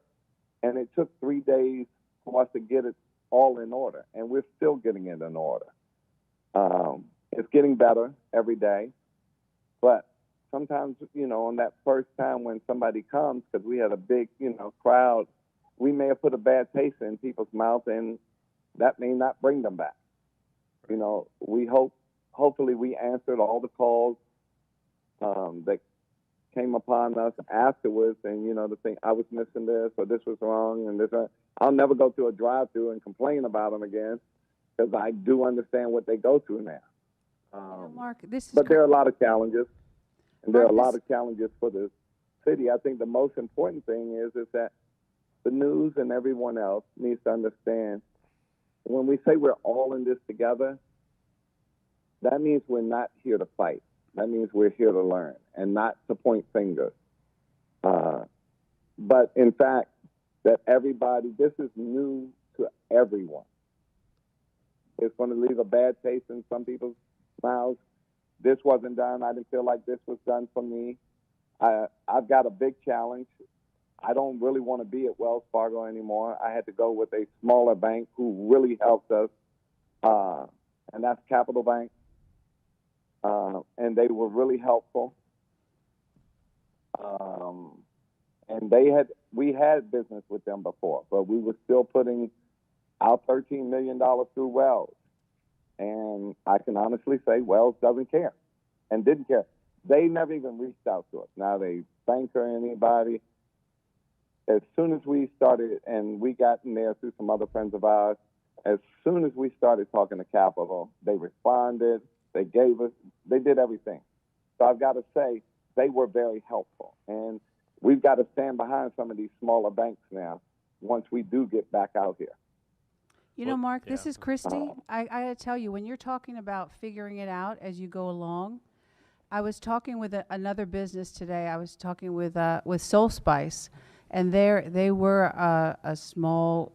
And it took 3 days for us to get it all in order. And we're still getting it in order. It's getting better every day. But sometimes, on that first time when somebody comes, because we had a big, crowd, we may have put a bad taste in people's mouth, and that may not bring them back. Hopefully we answered all the calls that came upon us afterwards, and, the thing, I was missing this, or this was wrong, and this. I'll never go to a drive-through and complain about them again, because I do understand what they go through now. Mark, this is but there are a lot of challenges. And there are a Mark, lot of challenges for the city. I think the most important thing is that the news and everyone else needs to understand when we say we're all in this together, that means we're not here to fight. That means we're here to learn and not to point fingers. But in fact, that this is new to everyone. It's going to leave a bad taste in some people's mouths. This wasn't done. I didn't feel like this was done for me. I've got a big challenge. I don't really want to be at Wells Fargo anymore. I had to go with a smaller bank who really helped us, and that's Capital Bank. And they were really helpful. And we had business with them before, but we were still putting our $13 million through Wells. And I can honestly say Wells doesn't care and didn't care. They never even reached out to us. Now they bank or anybody. As soon as we started, and we got in there through some other friends of ours, as soon as we started talking to Capital, they responded, they did everything. So I've got to say, they were very helpful. And we've got to stand behind some of these smaller banks now once we do get back out here. Mark, this is Christy. I got to tell you, when you're talking about figuring it out as you go along, I was talking with another business today. I was talking with Soul Spice, and they were a small,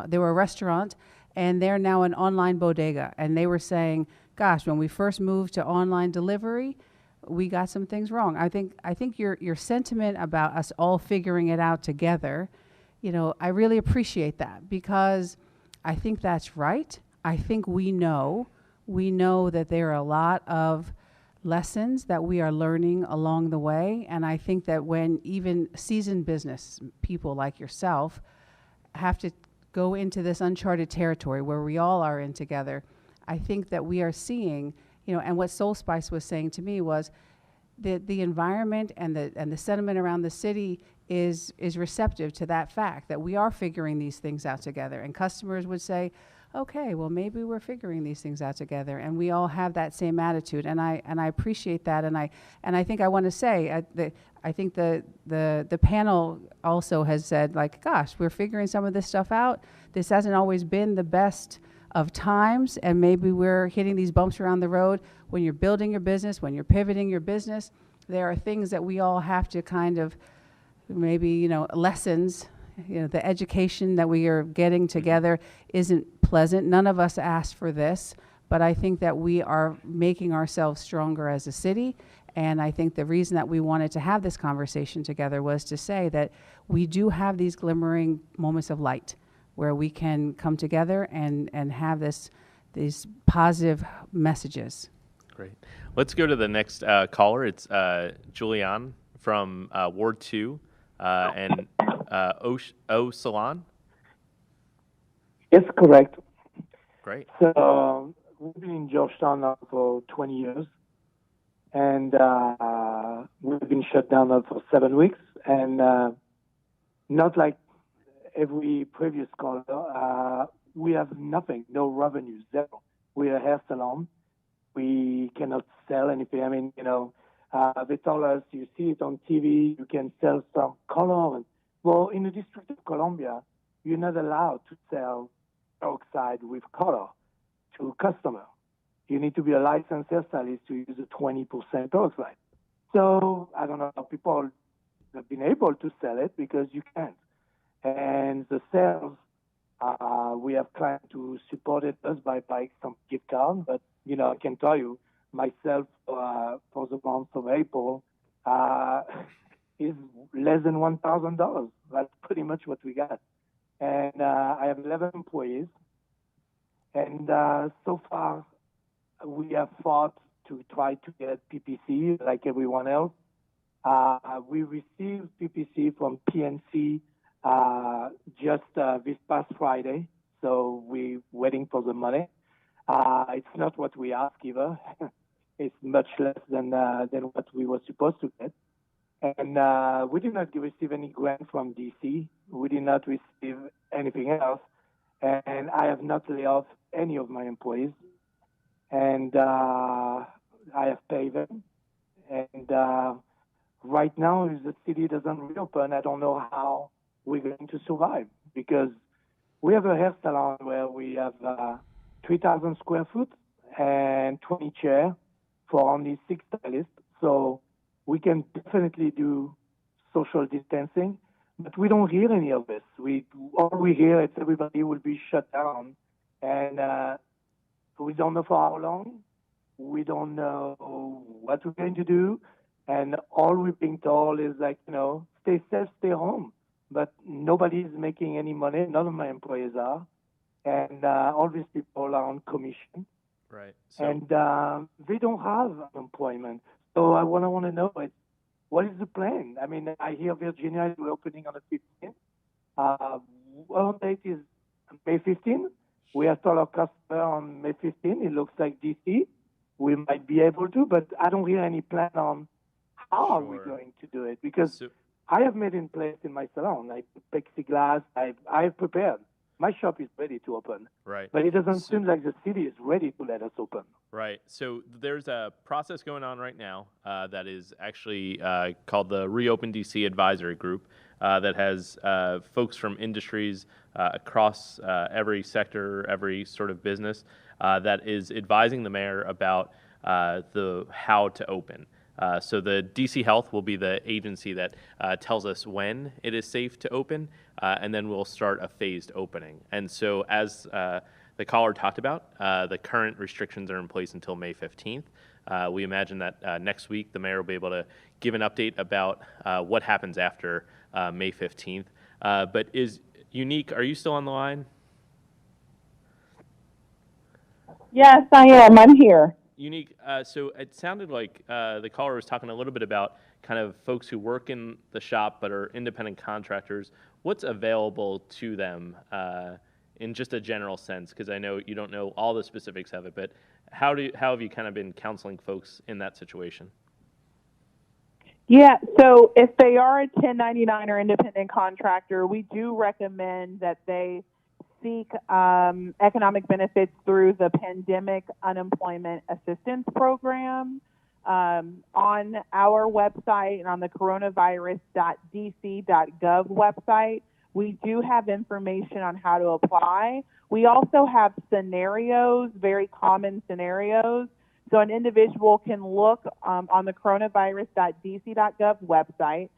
they were a restaurant, and they're now an online bodega. And they were saying, gosh, when we first moved to online delivery, we got some things wrong. I think your sentiment about us all figuring it out together, I really appreciate that, because I think that's right. I think we know that there are a lot of lessons that we are learning along the way. And I think that when even seasoned business people like yourself have to go into this uncharted territory where we all are in together, I think that we are seeing, and what Soul Spice was saying to me was that the environment and the sentiment around the city is receptive to that fact that we are figuring these things out together. And customers would say, okay, well, maybe we're figuring these things out together, and we all have that same attitude. And I appreciate that. And I think I want to say I think the panel also has said, like, gosh, we're figuring some of this stuff out. This hasn't always been the best of times, and maybe we're hitting these bumps around the road. When you're building your business, when you're pivoting your business, there are things that we all have to kind of maybe, lessons, the education that we are getting together isn't pleasant. None of us asked for this, but I think that we are making ourselves stronger as a city. And I think the reason that we wanted to have this conversation together was to say that we do have these glimmering moments of light where we can come together and have these positive messages. Great. Let's go to the next caller. It's Julianne from Ward 2 and O Salon. Yes, correct. Great. So we've been in Georgetown now for 20 years. and we've been shut down now for 7 weeks, and not like every previous quarter, we have nothing, no revenue, zero. We're a hair salon. We cannot sell anything. I mean, they told us, you see it on TV, you can sell some color. Well, in the District of Columbia, you're not allowed to sell peroxide with color to customer. You need to be a licensed hairstylist to use a 20% peroxide. So I don't know how people have been able to sell it because you can't. And the sales, we have tried to support it us by buying some gift cards, but I can tell you myself for the month of April is less than $1,000. That's pretty much what we got. And I have 11 employees, and so far we have fought to try to get PPC like everyone else. We received PPC from PNC just this past Friday, so we're waiting for the money. It's not what we ask either. It's much less than what we were supposed to get. And we did not receive any grant from DC. We did not receive anything else. And I have not laid off any of my employees. And I have paid them. And right now, if the city doesn't reopen, I don't know how we're going to survive, because we have a hair salon where we have 3,000 square feet and 20 chairs for only 6 stylists. So we can definitely do social distancing, but we don't hear any of this. All we hear is everybody will be shut down, and we don't know for how long. We don't know what we're going to do, and all we're being told is stay safe, stay home. But nobody is making any money. None of my employees are, and all these people are on commission. Right. So, and they don't have employment. So what I want to know is, what is the plan? I mean, I hear Virginia is opening on the 15th. Our date is May 15th. We have told our customer on May 15th. It looks like DC. We might be able to, but I don't hear any plan on how are we going to do it, because I have made in place in my salon. I put plexiglass. I have prepared. My shop is ready to open. Right. But it doesn't seem like the city is ready to let us open. Right. So there's a process going on right now that is actually called the Reopen DC Advisory Group that has folks from industries across every sector, every sort of business that is advising the mayor about how to open. So the DC Health will be the agency that tells us when it is safe to open, and then we'll start a phased opening. And so as the caller talked about, the current restrictions are in place until May 15th. We imagine that next week the mayor will be able to give an update about what happens after May 15th. But is Unique, are you still on the line? Yes, I am. I'm here. Unique, so it sounded like the caller was talking a little bit about kind of folks who work in the shop but are independent contractors. What's available to them in just a general sense? Because I know you don't know all the specifics of it, but how have you kind of been counseling folks in that situation? Yeah, so if they are a 1099 or independent contractor, we do recommend that they seek economic benefits through the Pandemic Unemployment Assistance Program. On our website and on the coronavirus.dc.gov website, we do have information on how to apply. We also have scenarios, very common scenarios. So an individual can look on the coronavirus.dc.gov website,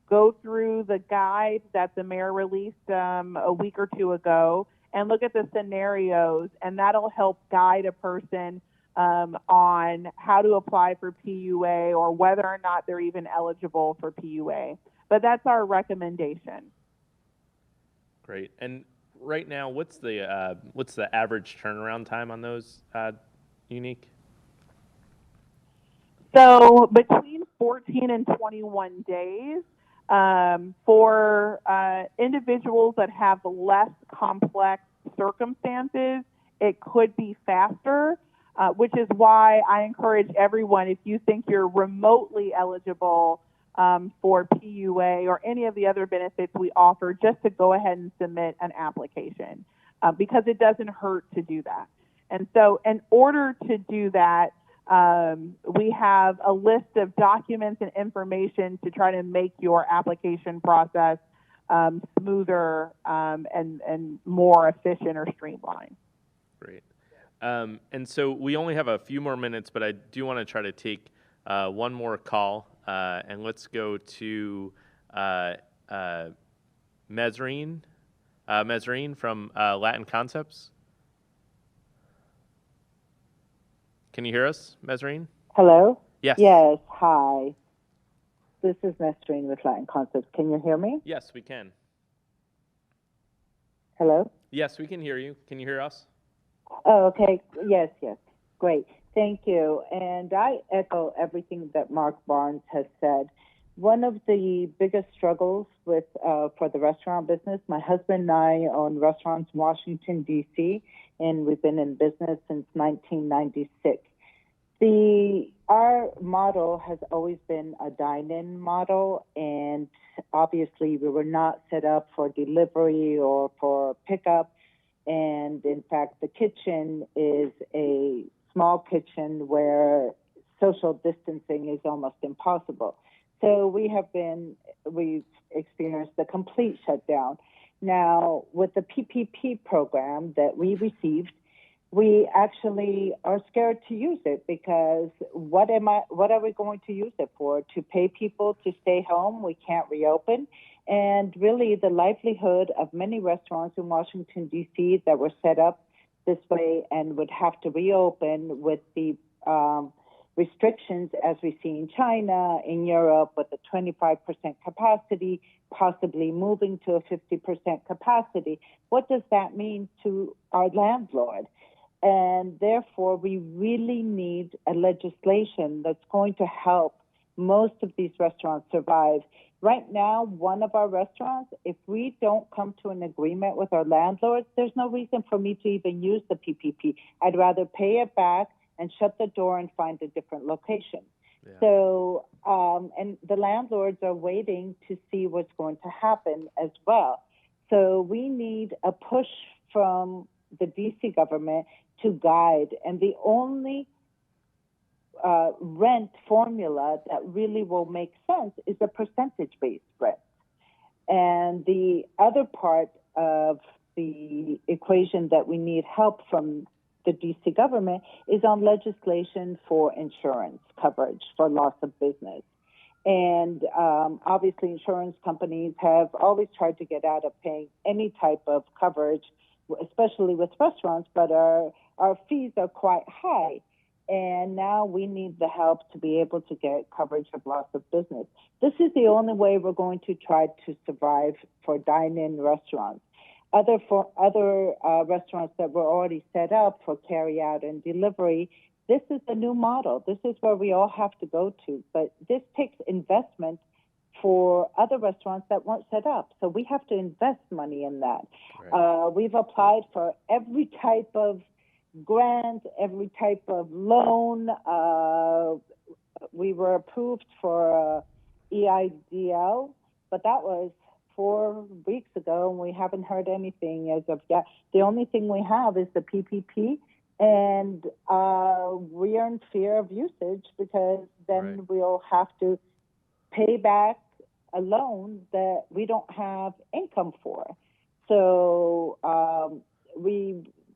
go through the guide that the mayor released a week or two ago, and look at the scenarios, and that'll help guide a person on how to apply for PUA or whether or not they're even eligible for PUA. But that's our recommendation. Great. And right now, what's the average turnaround time on those, Unique? So between 14 and 21 days. For individuals that have less complex circumstances, it could be faster. which is why I encourage everyone, if you think you're remotely eligible for PUA or any of the other benefits we offer, just to go ahead and submit an application because it doesn't hurt to do that. And so in order to do that, we have a list of documents and information to try to make your application process smoother and more efficient or streamlined. Great. And so we only have a few more minutes, but I do want to try to take one more call. And let's go to Mesrine. Mesrine from Latin Concepts. Can you hear us, Mesrine? Hello? Yes. Yes, hi. This is Mesrine with Latin Concepts. Can you hear me? Yes, we can. Hello? Yes, we can hear you. Can you hear us? Oh, okay. Yes. Great. Thank you. And I echo everything that Mark Barnes has said. One of the biggest struggles with for the restaurant business, my husband and I own restaurants in Washington, D.C., and we've been in business since 1996. Our model has always been a dine-in model, and obviously we were not set up for delivery or for pickup. And in fact, the kitchen is a small kitchen where social distancing is almost impossible. So we've experienced a complete shutdown. Now, with the PPP program that we received, we actually are scared to use it because what are we going to use it for? To pay people to stay home? We can't reopen. And really the livelihood of many restaurants in Washington, D.C. that were set up this way and would have to reopen with the restrictions as we see in China, in Europe, with a 25% capacity, possibly moving to a 50% capacity. What does that mean to our landlord? And therefore, we really need a legislation that's going to help most of these restaurants survive. Right now, one of our restaurants, if we don't come to an agreement with our landlords, there's no reason for me to even use the PPP. I'd rather pay it back and shut the door and find a different location. Yeah. So, and the landlords are waiting to see what's going to happen as well. So we need a push from the DC government to guide. And the only rent formula that really will make sense is a percentage-based rent. And the other part of the equation that we need help from the DC government is on legislation for insurance coverage for loss of business. And obviously insurance companies have always tried to get out of paying any type of coverage, especially with restaurants, but our fees are quite high. And now we need the help to be able to get coverage of loss of business. This is the only way we're going to try to survive for dine-in restaurants. Other restaurants that were already set up for carry-out and delivery, this is the new model. This is where we all have to go to. But this takes investment for other restaurants that weren't set up. So we have to invest money in that. Right. We've applied for every type of grant, every type of loan. We were approved for EIDL, but that was 4 weeks ago, and we haven't heard anything as of yet. The only thing we have is the PPP, and we are in fear of usage because then we'll have to pay back a loan that we don't have income for. So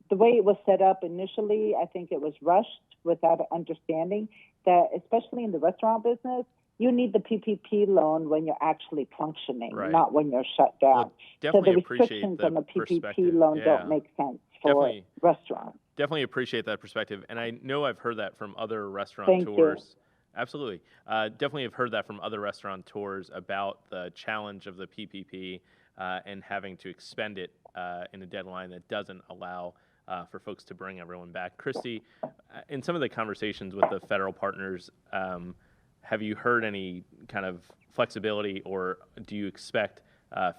the way it was set up initially, I think it was rushed without understanding that, especially in the restaurant business, you need the PPP loan when you're actually functioning, not when you're shut down. Well, so the restrictions on the PPP loan don't make sense for restaurants. Definitely appreciate that perspective. And I know I've heard that from other restaurateurs. Absolutely. Definitely have heard that from other restaurateurs about the challenge of the PPP and having to expend it in a deadline that doesn't allow for folks to bring everyone back. Christy, in some of the conversations with the federal partners, have you heard any kind of flexibility, or do you expect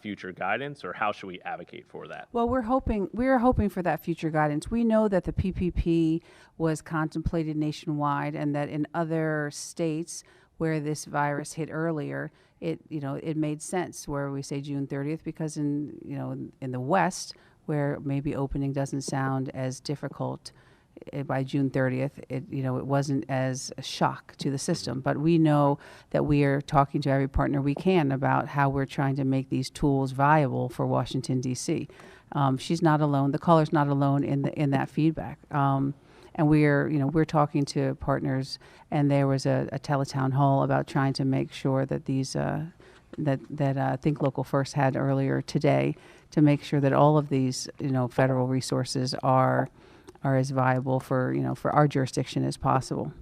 future guidance, or how should we advocate for that? Well, we're hoping for that future guidance. We know that the PPP was contemplated nationwide, and that in other states where this virus hit earlier, it made sense where we say June 30th, because in the West, where maybe opening doesn't sound as difficult, by June 30th, it wasn't as a shock to the system. But we know that we are talking to every partner we can about how we're trying to make these tools viable for Washington, D.C. She's not alone. The caller's not alone in that feedback. And we're talking to partners, and there was a TeleTownhall about trying to make sure that these that Think Local First had earlier today, to make sure that all of these federal resources are as viable for our jurisdiction as possible.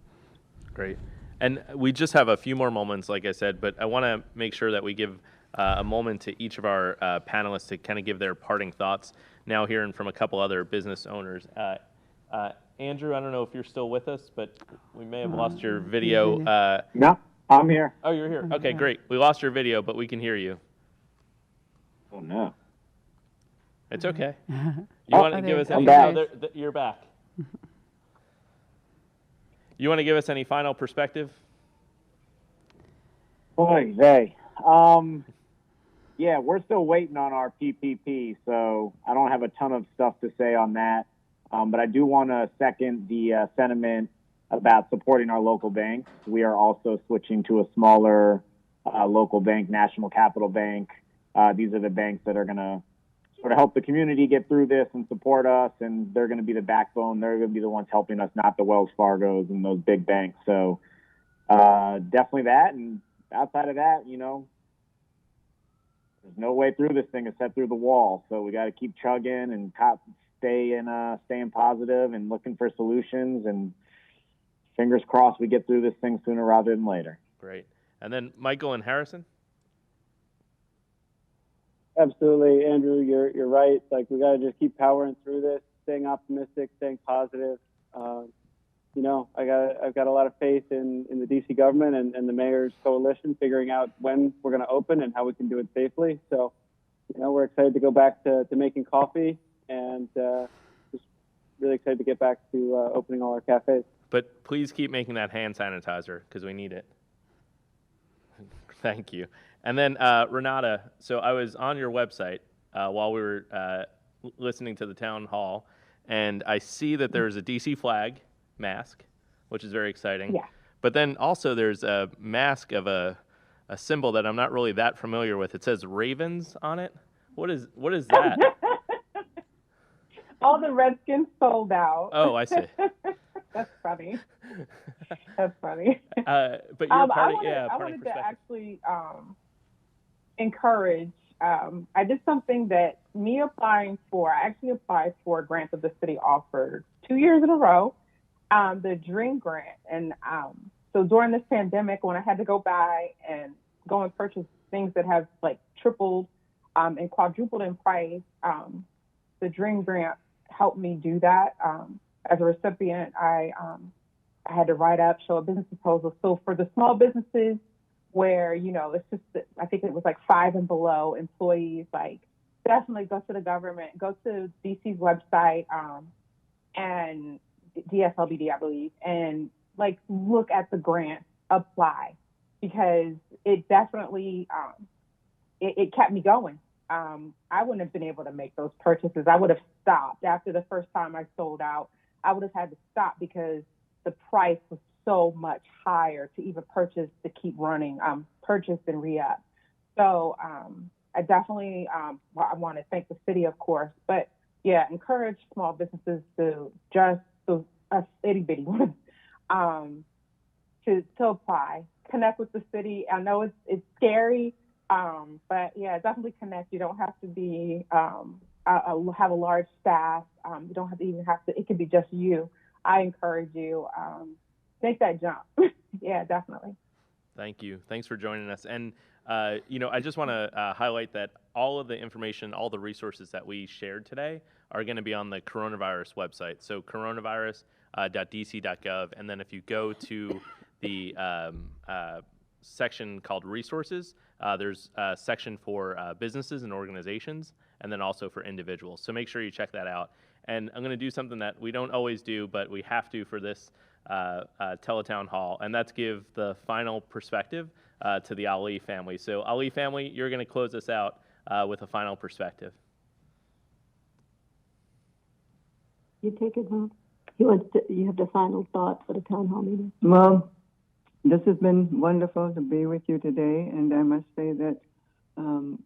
Great. And we just have a few more moments, like I said, but I want to make sure that we give a moment to each of our panelists to kind of give their parting thoughts. Now hearing from a couple other business owners. Andrew, I don't know if you're still with us, but we may have lost your video. No, I'm here. Oh, you're here. Okay, great. We lost your video, but we can hear you. Oh, no. It's okay. You want to give us any? You're back. You want to give us any final perspective? Boy, yeah, we're still waiting on our PPP, so I don't have a ton of stuff to say on that. But I do want to second the sentiment about supporting our local banks. We are also switching to a smaller local bank, National Capital Bank. These are the banks that are going to sort of help the community get through this and support us, and they're going to be the backbone. They're going to be the ones helping us, not the Wells Fargos and those big banks. So definitely that. And outside of that, there's no way through this thing except through the wall. So we got to keep chugging and staying positive and looking for solutions, and fingers crossed we get through this thing sooner rather than later. Great. And then Michael and Harrison? Absolutely, Andrew, you're right. Like, we got to just keep powering through this, staying optimistic, staying positive. I've got a lot of faith in the DC government and the mayor's coalition figuring out when we're going to open and how we can do it safely. So, we're excited to go back to making coffee, and just really excited to get back to opening all our cafes. But please keep making that hand sanitizer, because we need it. Thank you. And then Renata, so I was on your website while we were listening to the town hall, and I see that there's a DC flag mask, which is very exciting. Yeah. But then also there's a mask of a symbol that I'm not really that familiar with. It says Ravens on it. What is that? All the Redskins sold out. Oh, I see. That's funny. That's funny. But you're I wanted to actually encourage. I did something that I actually applied for a grant that the city offered 2 years in a row, the Dream Grant. And so during this pandemic, when I had to go by and go and purchase things that have like tripled and quadrupled in price, the Dream Grant helped me do that. As a recipient, I had to write up, show a business proposal. So for the small businesses where, it's just, I think it was like 5 and below employees, like, definitely go to the government, go to DC's website, and DSLBD, I believe, and like look at the grant, apply, because it definitely, it kept me going. I wouldn't have been able to make those purchases. I would have stopped after the first time I sold out. I would have had to stop because the price was so much higher to even purchase, to keep running, purchase and re-up. So I definitely, I want to thank the city, of course, but yeah, encourage small businesses to just, us itty bitty ones, to apply, connect with the city. I know it's scary, but yeah, definitely connect. You don't have to be, have a large staff. You don't have to, it could be just you. I encourage you, make that jump. Yeah, definitely. Thank you. Thanks for joining us. And, I just want to highlight that all of the information, all the resources that we shared today are going to be on the coronavirus website. So coronavirus.dc.gov. And then if you go to the section called resources, there's a section for businesses and organizations, and then also for individuals. So make sure you check that out. And I'm going to do something that we don't always do, but we have to for this TeleTownhall, and that's give the final perspective to the Ali family. So Ali family, you're going to close us out with a final perspective. You take it, Bob. You have the final thought for the town hall meeting? Well, this has been wonderful to be with you today, and I must say that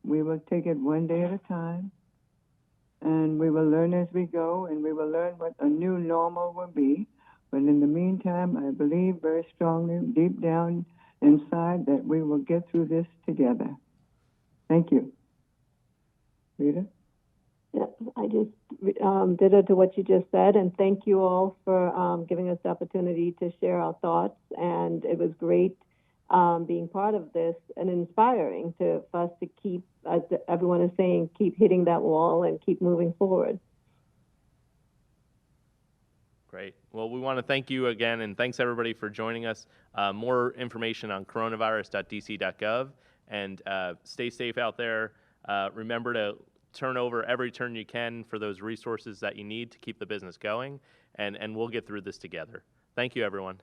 we will take it one day at a time, and we will learn as we go, and we will learn what a new normal will be. But in the meantime, I believe very strongly, deep down inside, that we will get through this together. Thank you. Rita? Yeah, I just ditto to what you just said, and thank you all for giving us the opportunity to share our thoughts. And it was great being part of this and inspiring for us to keep, as everyone is saying, keep hitting that wall and keep moving forward. Great. Well, we want to thank you again, and thanks everybody for joining us. More information on coronavirus.dc.gov, and stay safe out there. Remember to turn over every turn you can for those resources that you need to keep the business going, and we'll get through this together. Thank you, everyone.